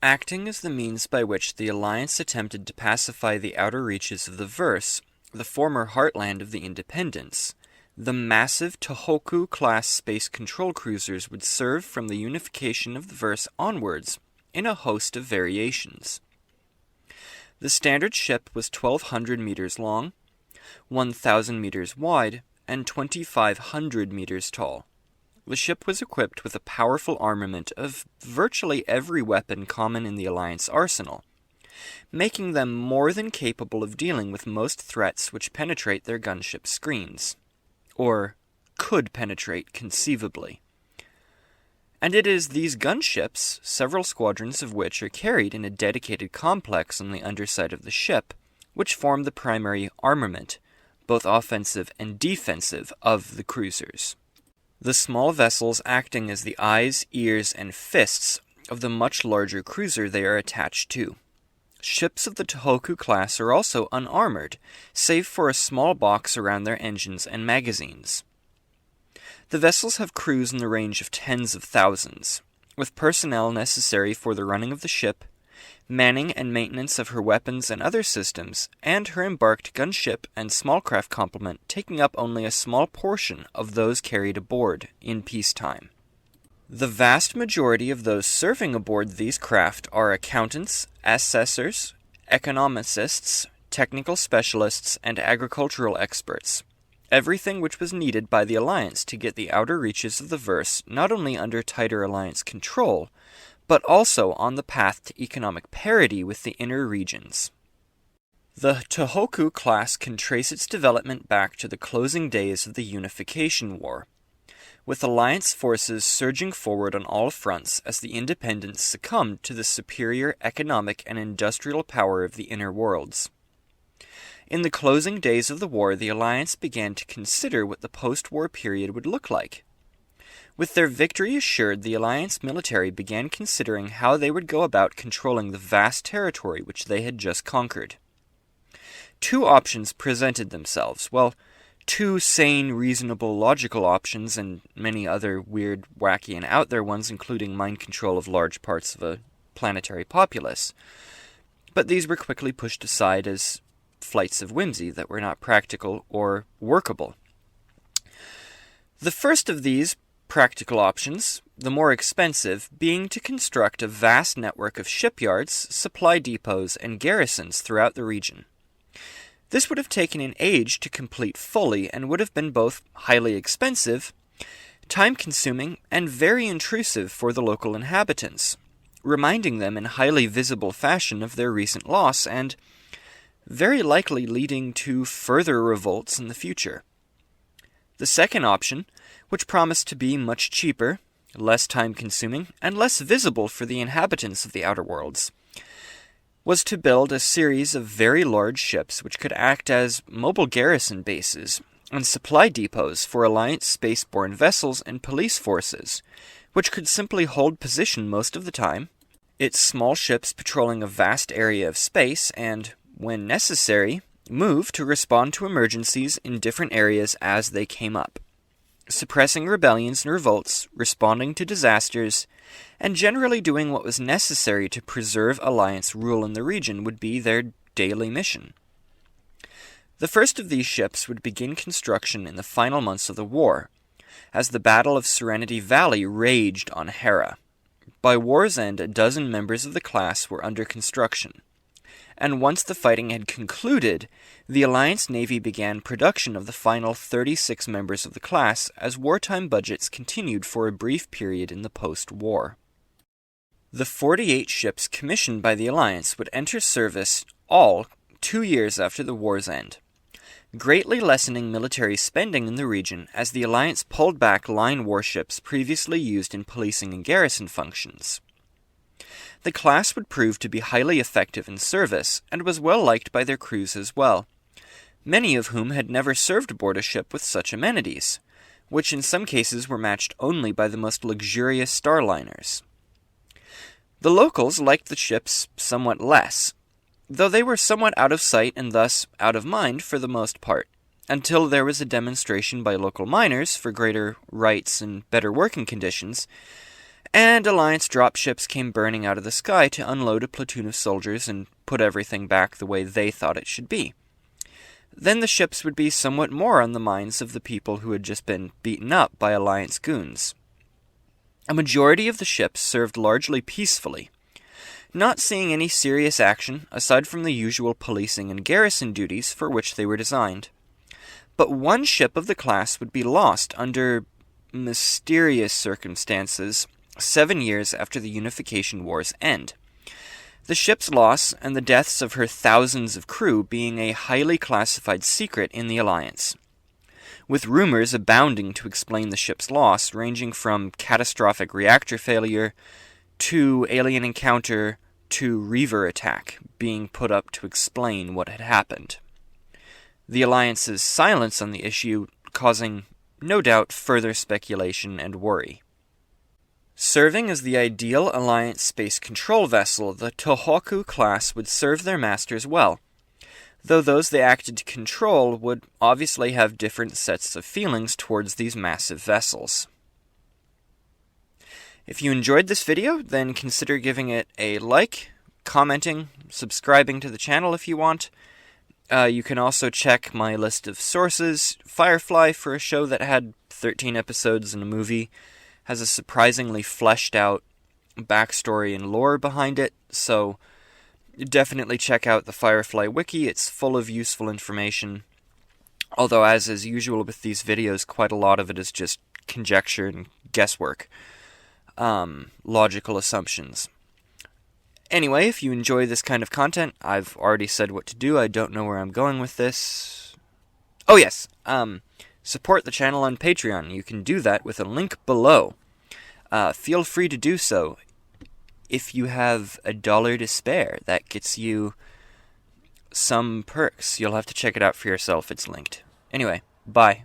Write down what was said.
Acting as the means by which the Alliance attempted to pacify the outer reaches of the Verse, the former heartland of the Independence, the massive Tohoku-class space control cruisers would serve from the unification of the Verse onwards in a host of variations. The standard ship was 1,200 meters long, 1,000 meters wide, and 2,500 meters tall. The ship was equipped with a powerful armament of virtually every weapon common in the Alliance arsenal, making them more than capable of dealing with most threats which penetrate their gunship screens, or could penetrate conceivably. And it is these gunships, several squadrons of which are carried in a dedicated complex on the underside of the ship, which form the primary armament, both offensive and defensive, of the cruisers. The small vessels acting as the eyes, ears, and fists of the much larger cruiser they are attached to. Ships of the Tohoku class are also unarmored, save for a small box around their engines and magazines. The vessels have crews in the range of tens of thousands, with personnel necessary for the running of the ship, manning and maintenance of her weapons and other systems, and her embarked gunship and small craft complement taking up only a small portion of those carried aboard in peacetime. The vast majority of those serving aboard these craft are accountants, assessors, economicists, technical specialists, and agricultural experts. Everything which was needed by the Alliance to get the outer reaches of the Verse not only under tighter Alliance control, but also on the path to economic parity with the inner regions. The Tohoku class can trace its development back to the closing days of the Unification War, with Alliance forces surging forward on all fronts as the Independents succumbed to the superior economic and industrial power of the inner worlds. In the closing days of the war, the Alliance began to consider what the post-war period would look like. With their victory assured, the Alliance military began considering how they would go about controlling the vast territory which they had just conquered. Two options presented themselves. Well, two sane, reasonable, logical options, and many other weird, wacky, and out-there ones, including mind control of large parts of a planetary populace. But these were quickly pushed aside as flights of whimsy that were not practical or workable. The first of these practical options, the more expensive, being to construct a vast network of shipyards, supply depots, and garrisons throughout the region. This would have taken an age to complete fully and would have been both highly expensive, time-consuming, and very intrusive for the local inhabitants, reminding them in highly visible fashion of their recent loss and very likely leading to further revolts in the future. The second option, which promised to be much cheaper, less time-consuming, and less visible for the inhabitants of the outer worlds, was to build a series of very large ships which could act as mobile garrison bases and supply depots for Alliance spaceborne vessels and police forces, which could simply hold position most of the time, its small ships patrolling a vast area of space and, when necessary, move to respond to emergencies in different areas as they came up, suppressing rebellions and revolts, responding to disasters, and generally doing what was necessary to preserve Alliance rule in the region would be their daily mission. The first of these ships would begin construction in the final months of the war, as the Battle of Serenity Valley raged on Hera. By war's end, a dozen members of the class were under construction, and once the fighting had concluded, the Alliance Navy began production of the final 36 members of the class as wartime budgets continued for a brief period in the post-war. The 48 ships commissioned by the Alliance would enter service all 2 years after the war's end, greatly lessening military spending in the region as the Alliance pulled back line warships previously used in policing and garrison functions. The class would prove to be highly effective in service, and was well liked by their crews as well, many of whom had never served aboard a ship with such amenities, which in some cases were matched only by the most luxurious starliners. The locals liked the ships somewhat less, though they were somewhat out of sight and thus out of mind for the most part, until there was a demonstration by local miners for greater rights and better working conditions, and Alliance dropships came burning out of the sky to unload a platoon of soldiers and put everything back the way they thought it should be. Then the ships would be somewhat more on the minds of the people who had just been beaten up by Alliance goons. A majority of the ships served largely peacefully, not seeing any serious action aside from the usual policing and garrison duties for which they were designed. But one ship of the class would be lost under mysterious circumstances 7 years after the Unification War's end. The ship's loss and the deaths of her thousands of crew being a highly classified secret in the Alliance, with rumors abounding to explain the ship's loss, ranging from catastrophic reactor failure to alien encounter to Reaver attack being put up to explain what had happened. The Alliance's silence on the issue causing, no doubt, further speculation and worry. Serving as the ideal Alliance space control vessel, the Tohoku class would serve their masters well, though those they acted to control would obviously have different sets of feelings towards these massive vessels. If you enjoyed this video, then consider giving it a like, commenting, subscribing to the channel if you want. You can also check my list of sources. Firefly, for a show that had 13 episodes and a movie, has a surprisingly fleshed out backstory and lore behind it, so definitely check out the Firefly wiki. It's full of useful information, although as is usual with these videos, quite a lot of it is just conjecture and guesswork, logical assumptions. Anyway, if you enjoy this kind of content, I've already said what to do. I don't know where I'm going with this. Oh yes, support the channel on Patreon. You can do that with a link below. Feel free to do so. If you have $1 to spare, that gets you some perks. You'll have to check it out for yourself. It's linked. Anyway, bye.